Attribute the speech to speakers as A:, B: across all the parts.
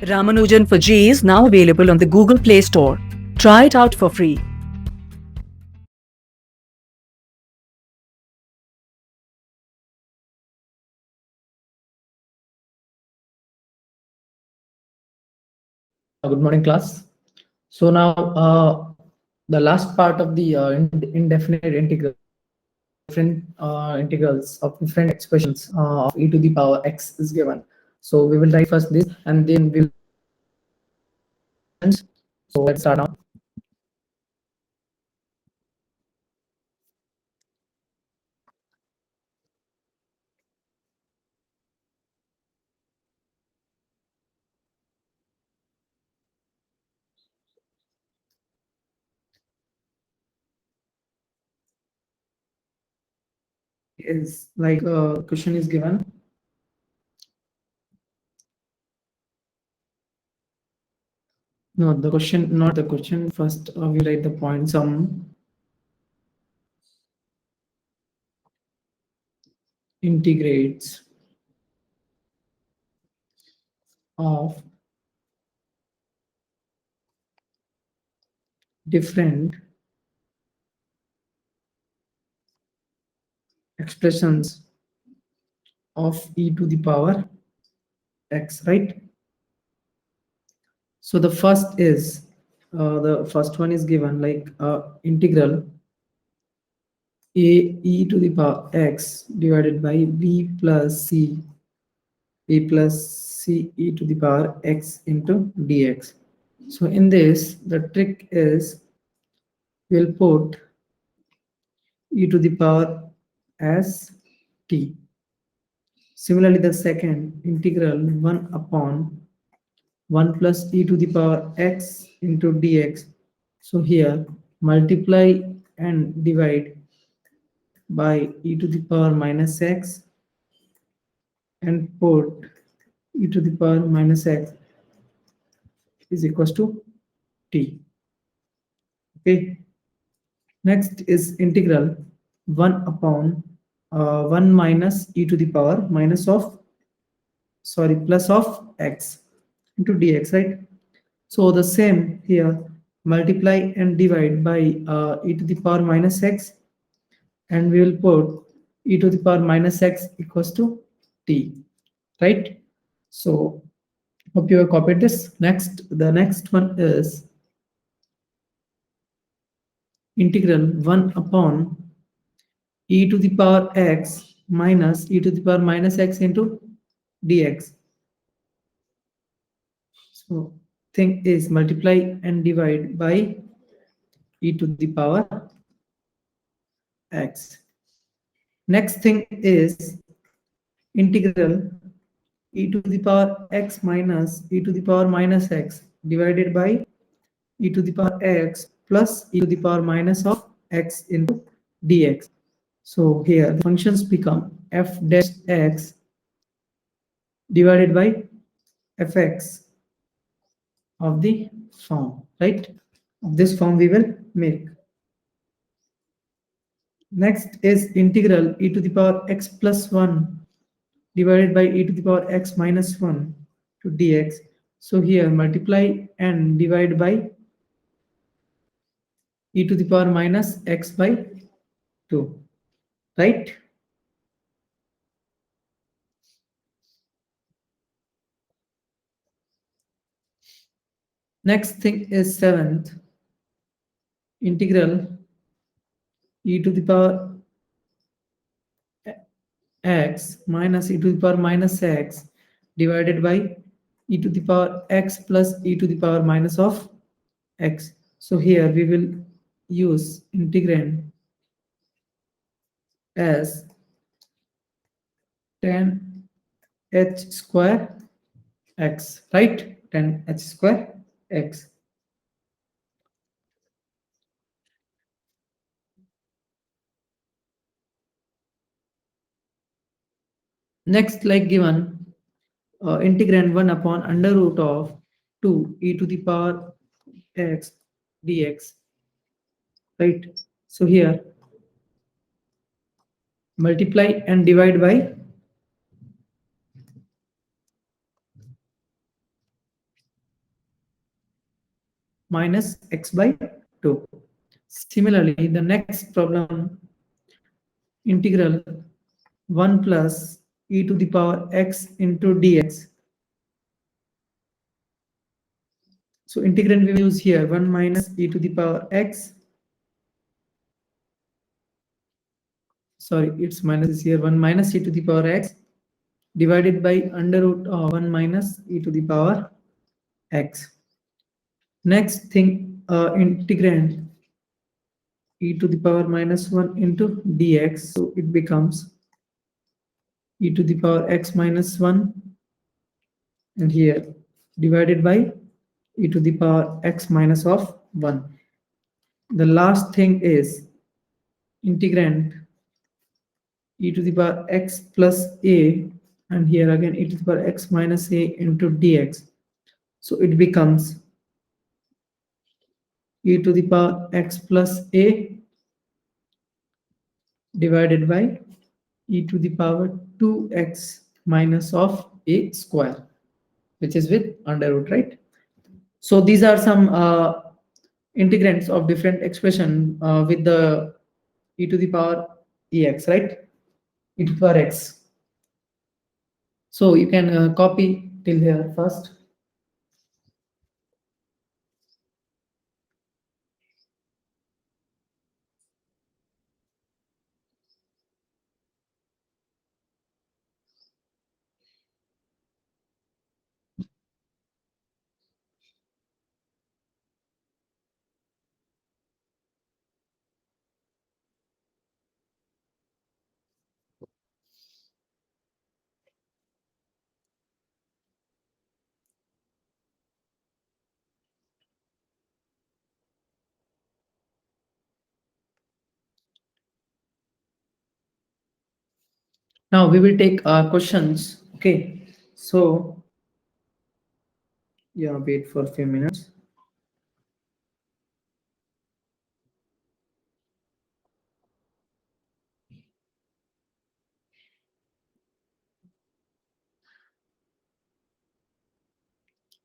A: Ramanujan for G is now available on the Google Play Store. Try it out for free.
B: Good morning, class. So now the last part of the indefinite integrals of different expressions of e to the power x is given. So we will write first this and then we will. So let's start now. Is like question is given. No, the question, not the question. First, we write the point sum integrates of different expressions of e to the power x, right? So the first is the first one is given like integral a e to the power x divided by b plus c e to the power x into dx. So in this, the trick is we'll put e to the power as t. Similarly, the second integral 1 upon 1 plus e to the power x into dx. So here multiply and divide by e to the power minus x and put e to the power minus x is equals to t. Okay. Next is integral 1 upon 1 minus e to the power minus of, sorry, plus of x into dx, right? So the same here, multiply and divide by e to the power minus x, and we will put e to the power minus x equals to t, right? So hope you have copied this. The next one is integral 1 upon e to the power x minus e to the power minus x into dx. So thing is multiply and divide by e to the power x. Next thing is integral e to the power x minus e to the power minus x divided by e to the power x plus e to the power minus of x into dx. So here the functions become f dash x divided by fx of the form, right? Of this form we will make. Next is integral e to the power x plus 1 divided by e to the power x minus 1 to dx. So here multiply and divide by e to the power minus x by 2, right? Next thing is seventh, integral e to the power x minus e to the power minus x divided by e to the power x plus e to the power minus of x. So here we will use integrand as tan h square x, right? Tan h square x. Next, like given, integrand 1 upon under root of 2 e to the power x dx, right? So here multiply and divide by minus x by 2. Similarly, the next problem, integral 1 plus e to the power x into dx. So integrand we will use here 1 minus e to the power x. Sorry, it's minus here 1 minus e to the power x divided by under root of 1 minus e to the power x. Next thing, integrand e to the power minus 1 into dx. So it becomes e to the power x minus 1, and here divided by e to the power x minus of 1. The last thing is integrand e to the power x plus a, and here again e to the power x minus a into dx. So it becomes e to the power x plus a divided by e to the power 2x minus of a square, which is with under root, right? So these are some integrands of different expression with the e to the power ex, right? E to the power x. So you can copy till here first. Now we will take questions. Okay. So yeah, wait for a few minutes.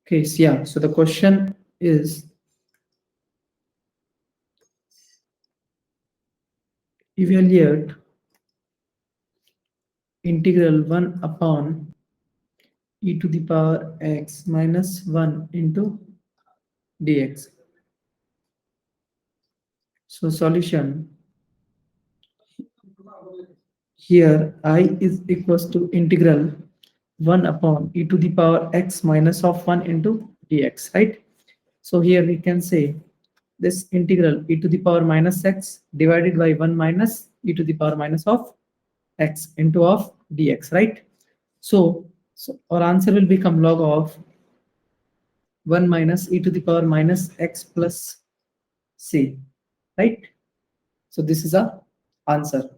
B: Okay, so yeah, so the question is evaluate integral 1 upon e to the power x minus 1 into dx. So solution, here I is equals to integral 1 upon e to the power x minus of 1 into dx, right? So here we can say this integral e to the power minus x divided by 1 minus e to the power minus of x into of dx, right? So our answer will become log of 1 minus e to the power minus x plus c, right? So this is our answer.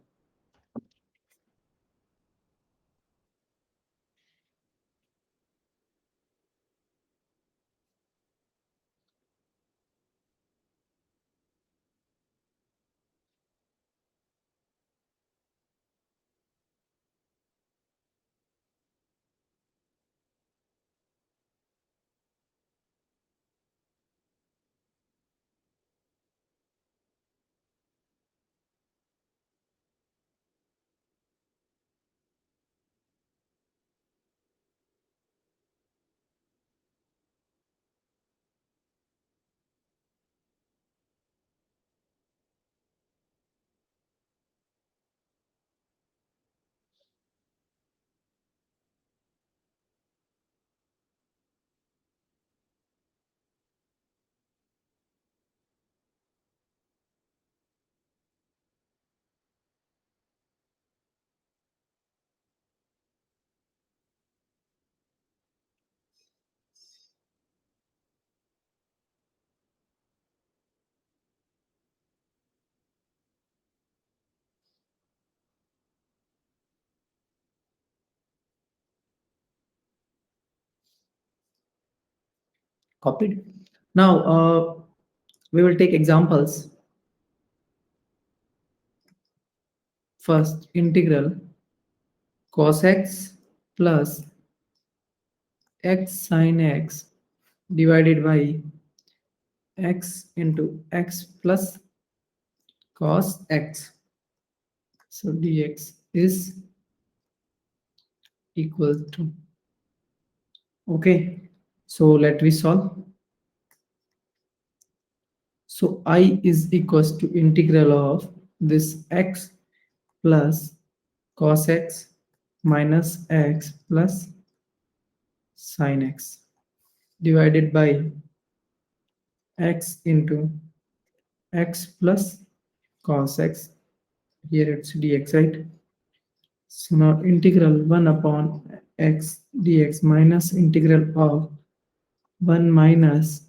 B: Copied. Now we will take examples. First, integral cos x plus x sin x divided by x into x plus cos x. So dx is equal to, okay, so let we solve. So I is equals to integral of this x plus cos x minus x plus sin x divided by x into x plus cos x. Here it's dx, right? So now integral 1 upon x dx minus integral of 1 minus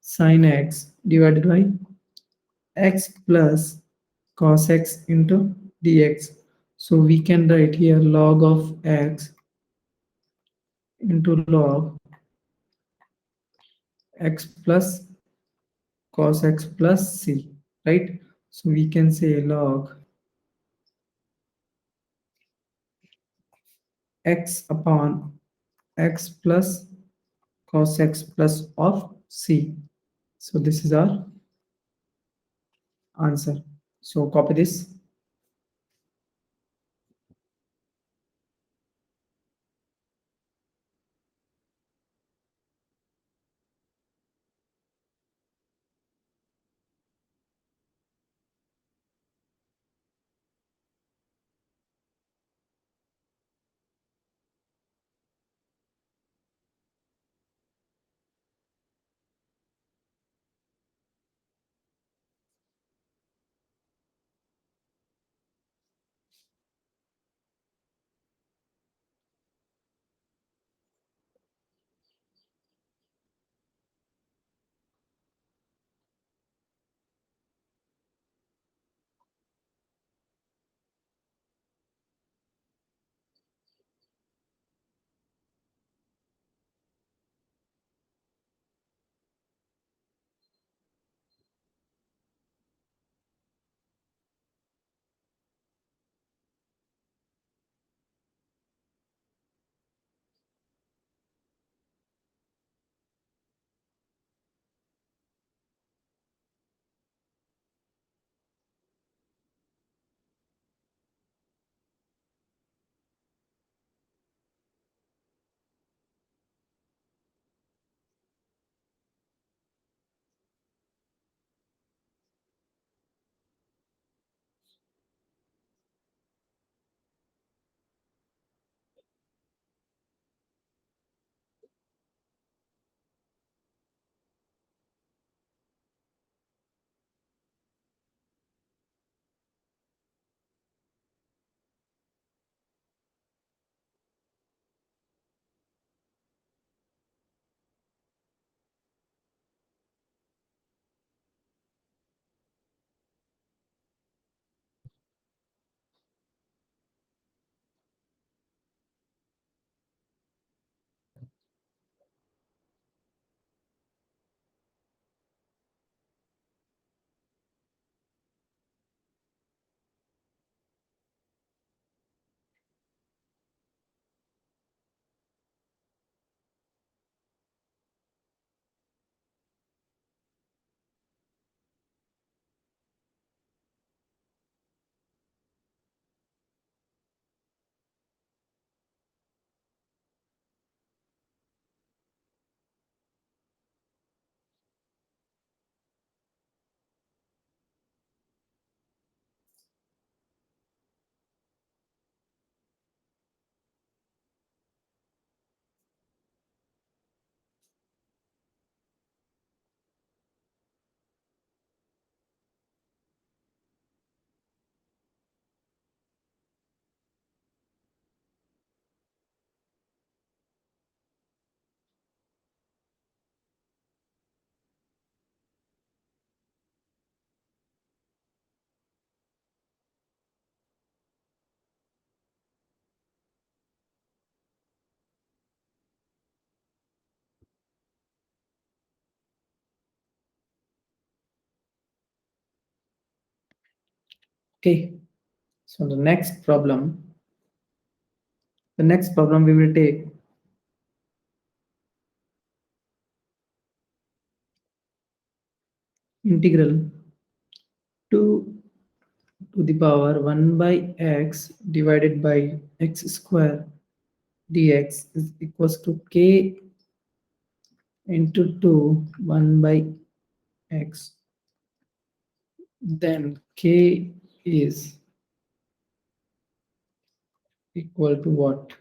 B: sin x divided by x plus cos x into dx. So we can write here log of x into log x plus cos x plus c, right? So we can say log x upon x plus cos x plus of c. So this is our answer. So copy this. Okay, so the next problem we will take, integral 2 to the power 1 by x divided by x square dx is equals to k into 2 1 by x. Then k is equal to what?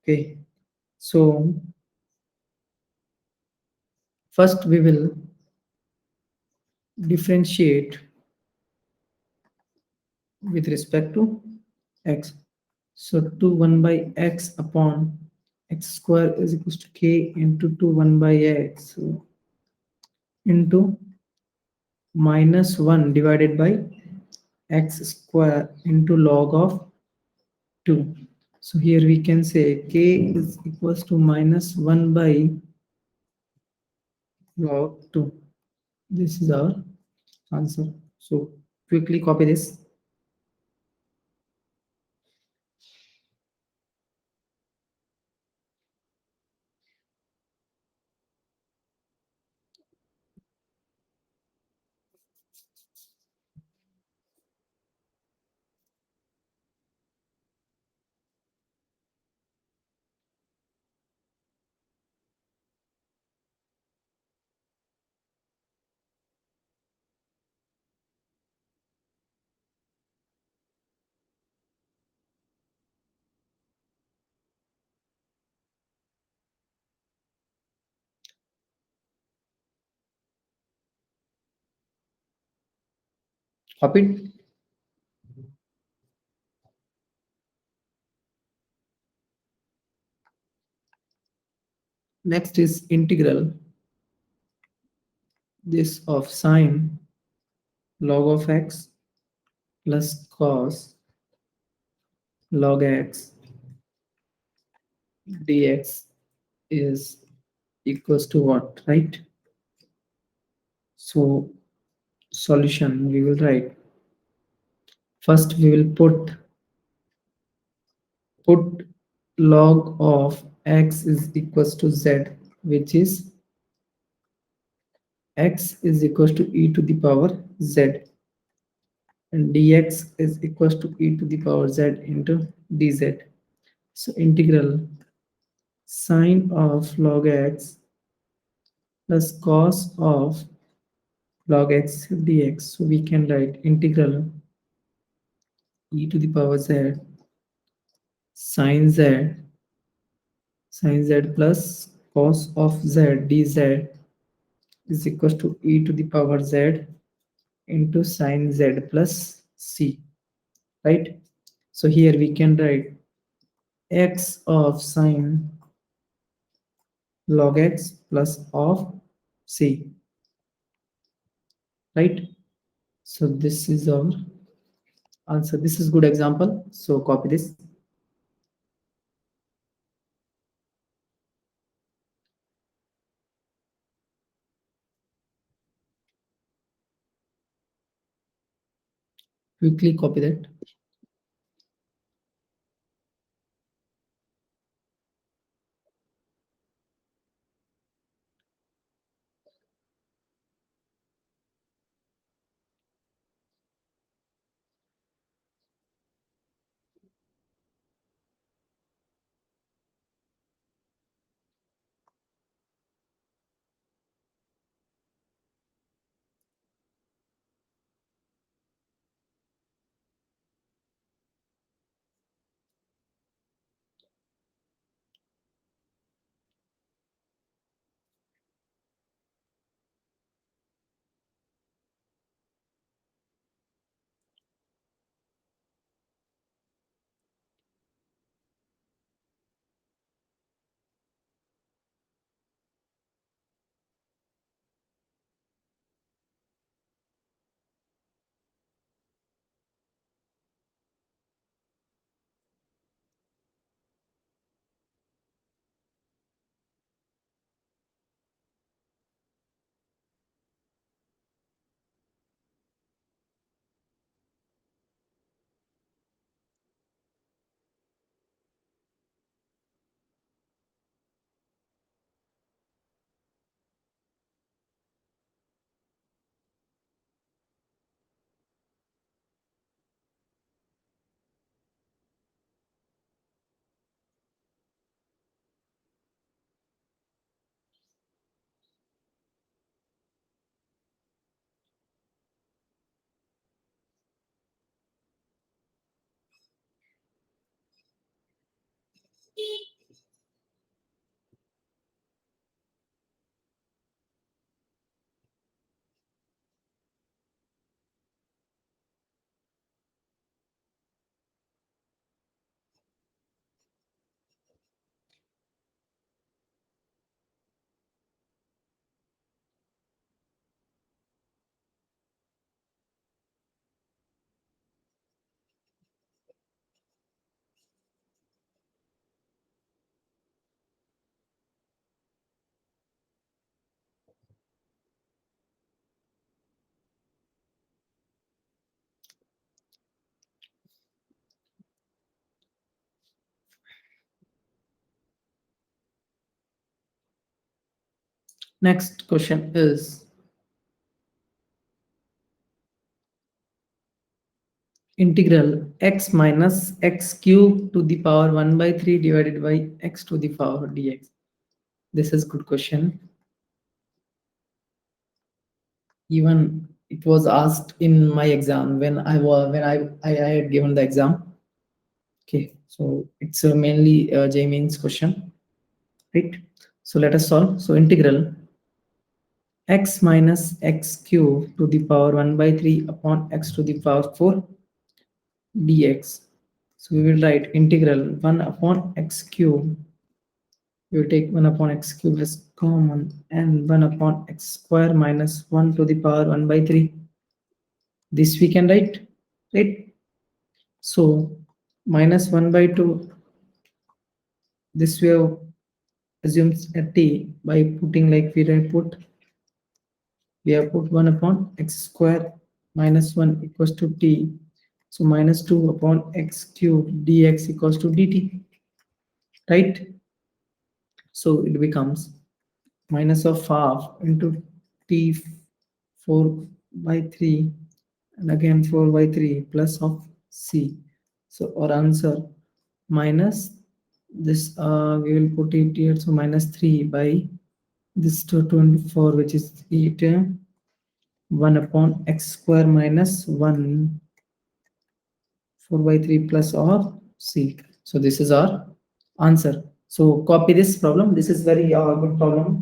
B: Okay, so first we will differentiate with respect to x. So 2 1 by x upon x square is equals to k into 2 1 by x, so into minus 1 divided by x square into log of 2. So here we can say k is equals to minus 1 by log 2. This is our answer. So quickly copy this. Copied. Next is integral this of sine log of x plus cos log x dx is equals to what, right? So solution we will write. First we will put log of x is equals to z, which is x is equals to e to the power z, and dx is equals to e to the power z into dz. So integral sine of log x plus cos of log x dx. So we can write integral e to the power z sine z plus cos of z dz is equals to e to the power z into sine z plus c, right? So here we can write x of sine log x plus of c, right? So this is our answer. This is good example, so copy this. Quickly copy that. Next question is integral x minus x cube to the power 1 by 3 divided by x to the power dx. This is good question. Even it was asked in my exam when I had given the exam. Okay, so it's mainly J-means question, right? So let us solve. So integral x minus x cube to the power 1 by 3 upon x to the power 4 dx. So we will write integral 1 upon x cube. We will take 1 upon x cube as common and 1 upon x square minus 1 to the power 1 by 3. This we can write, right? So minus 1 by 2, this we have assumes a t by putting like we have put 1 upon x square minus 1 equals to t. So minus 2 upon x cube dx equals to dt, right? So it becomes minus of half into t 4 by 3 and again 4 by 3 plus of c. So our answer minus this we will put it here, so minus 3 by this to 24, which is 8 1 upon x square minus 1 4 by 3 plus or c. So this is our answer. So copy this problem. This is very good problem.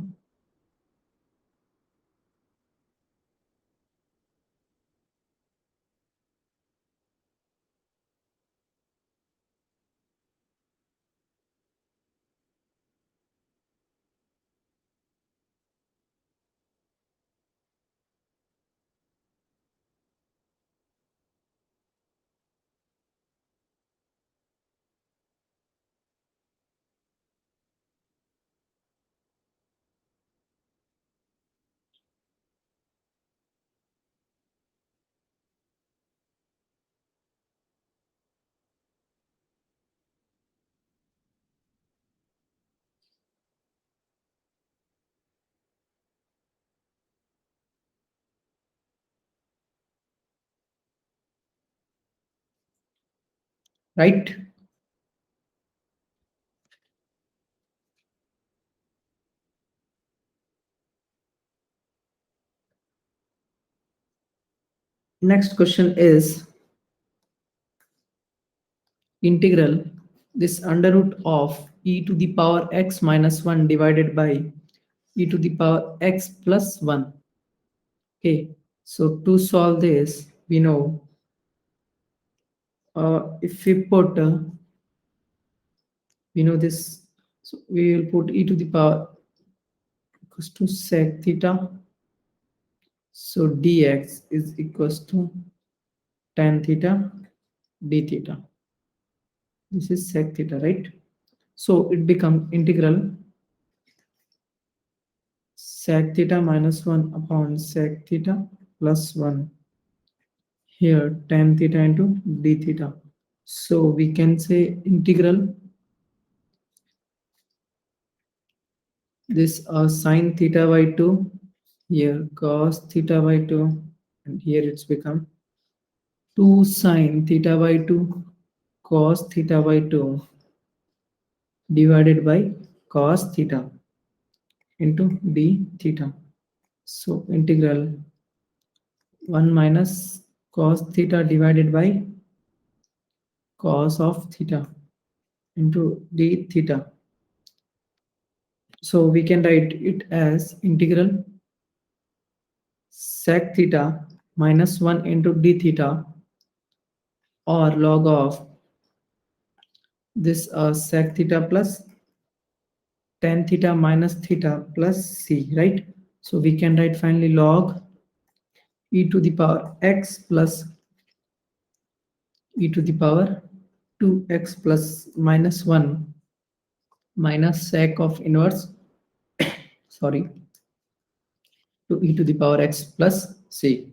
B: Right? Next question is integral this under root of e to the power x minus 1 divided by e to the power x plus 1. Okay, so to solve this, we know if we put we know this, so we will put e to the power equals to sec theta. So dx is equals to tan theta d theta. This is sec theta, right? So it becomes integral sec theta minus 1 upon sec theta plus 1. Here tan theta into d theta. So we can say integral this sine theta by 2, here cos theta by 2, and here it's become 2 sine theta by 2 cos theta by 2 divided by cos theta into d theta. So integral 1 minus cos theta divided by cos of theta into d theta. So we can write it as integral sec theta minus 1 into d theta, or log of this sec theta plus tan theta minus theta plus c, right? So we can write finally log e to the power x plus e to the power 2x plus minus 1 minus sec of inverse, sorry, to e to the power x plus c.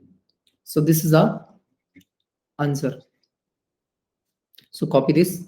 B: So this is our answer. So copy this.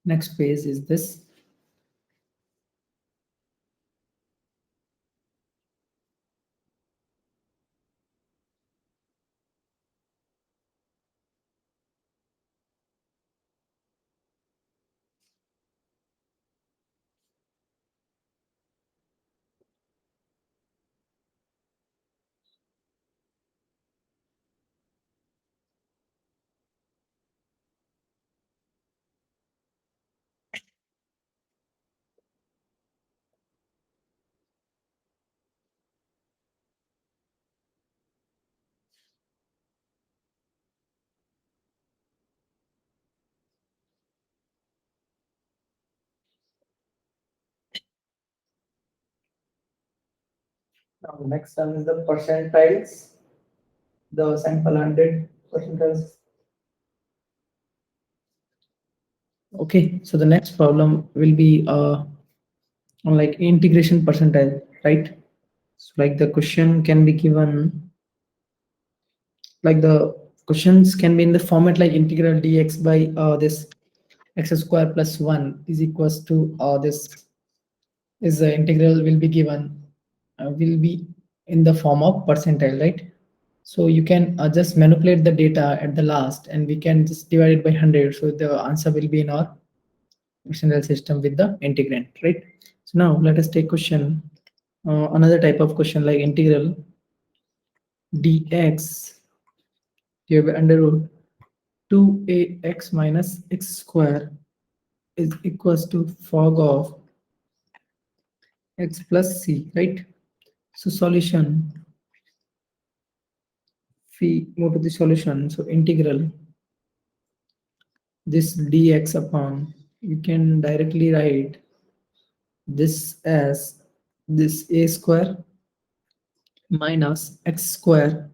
B: Next page is this. Now next one is the percentiles. The sample 100 percentiles. Okay, so the next problem will be on like integration percentile, right? So like the question can be given, like the questions can be in the format like integral dx by this x square plus 1 is equals to this is the integral will be given, will be in the form of percentile, right? So you can just manipulate the data at the last and we can just divide it by 100, so the answer will be in our percentile system with the integrand, right? So now let us take question, another type of question like integral dx divided by under root 2ax minus x square is equals to fog of x plus c, right? So solution, we move to the solution. So integral this dx upon, you can directly write this as this a square minus x square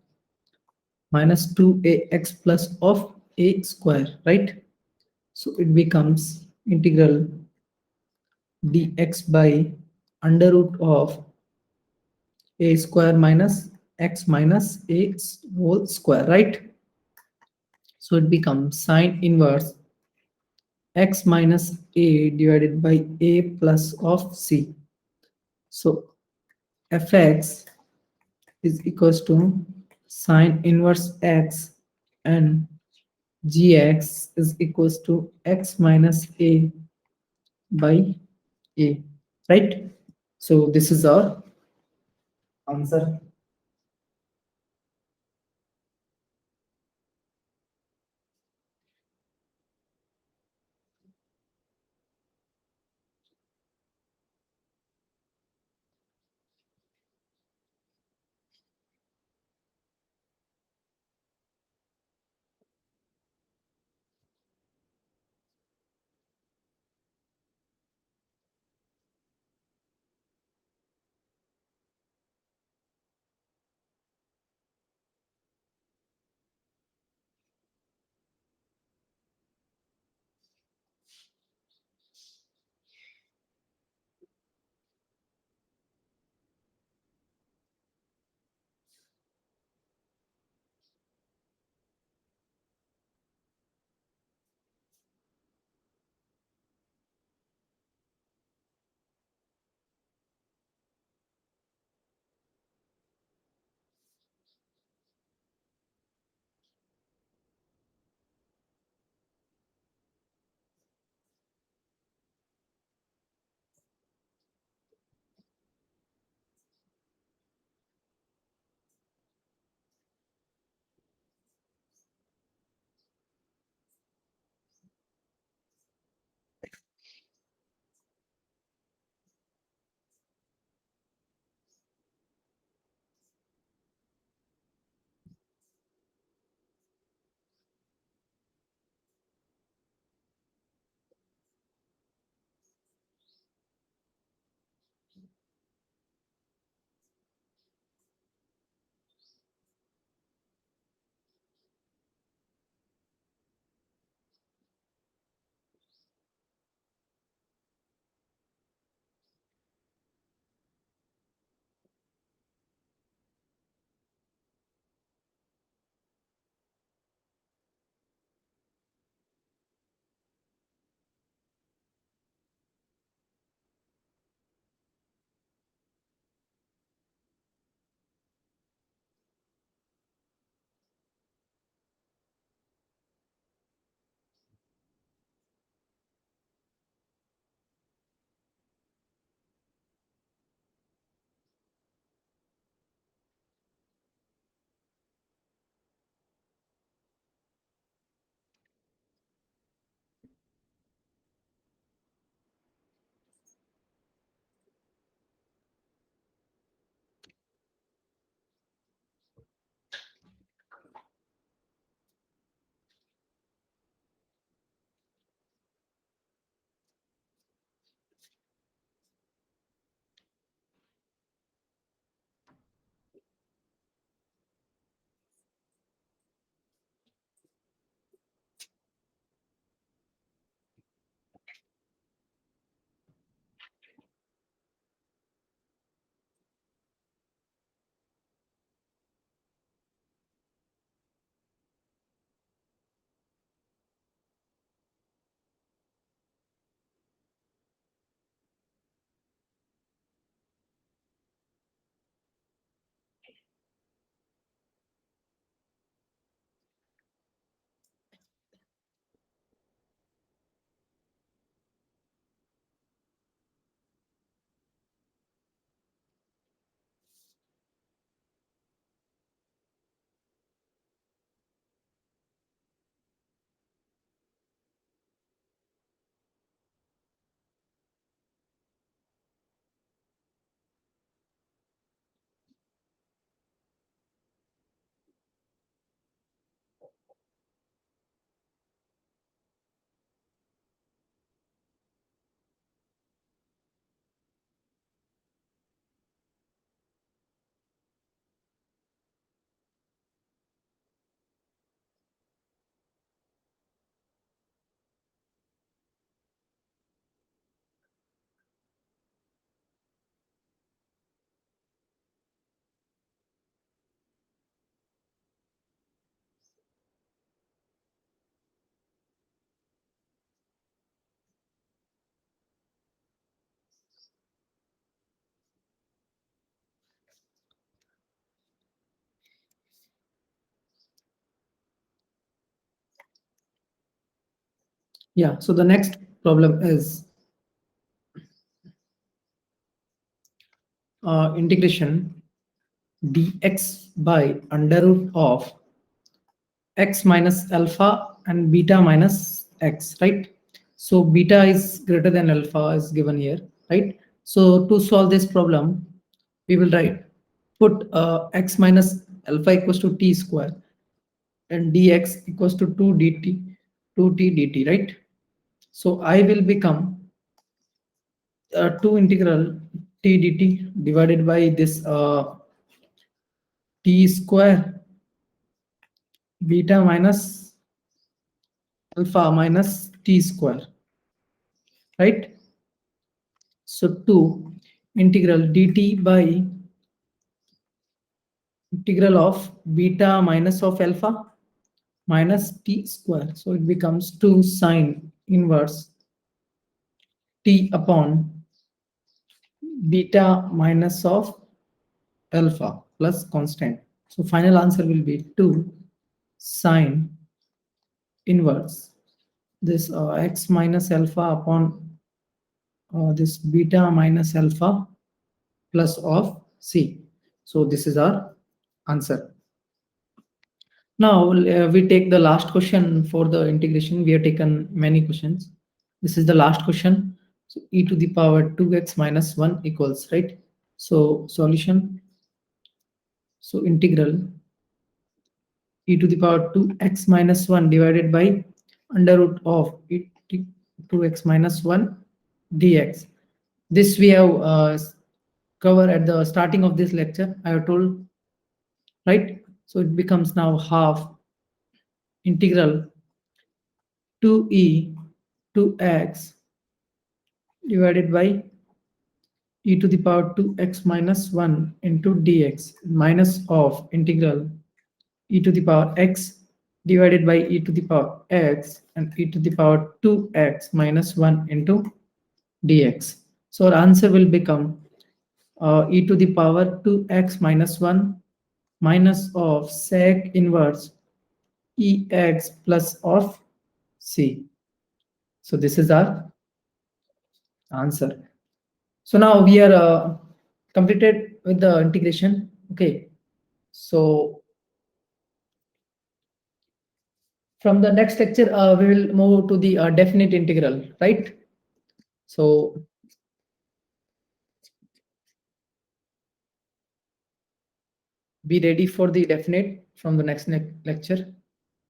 B: minus 2ax plus of a square, right? So it becomes integral dx by under root of a square minus x minus a whole square, right? So it becomes sine inverse x minus a divided by a plus of c. So fx is equals to sine inverse x, and gx is equals to x minus a by a, right? So this is our answer. Yeah, so the next problem is integration dx by under root of x minus alpha and beta minus x, right? So beta is greater than alpha is given here, right? So to solve this problem, we will write put x minus alpha equals to t square and dx equals to 2 dt 2t dt, right? So I will become 2 integral t dt divided by this t square beta minus alpha minus t square, right? So 2 integral dt by integral of beta minus of alpha minus t square. So it becomes 2 sine inverse t upon beta minus of alpha plus constant. So final answer will be 2 sine inverse this x minus alpha upon this beta minus alpha plus of c. So this is our answer. Now we take the last question for the integration. We have taken many questions. This is the last question. So e to the power 2x minus 1 equals, right? So solution. So integral e to the power 2x minus 1 divided by under root of e to 2x minus 1 dx. This we have covered at the starting of this lecture. I have told, right? So it becomes now half integral 2e 2x divided by e to the power 2x minus 1 into dx minus of integral e to the power x divided by e to the power x and e to the power 2x minus 1 into dx. So our answer will become e to the power 2x minus 1 minus of sec inverse ex plus of c. So this is our answer. So now we are completed with the integration. Okay. So from the next lecture, we will move to the definite integral, right? So be ready for the definite from the next lecture.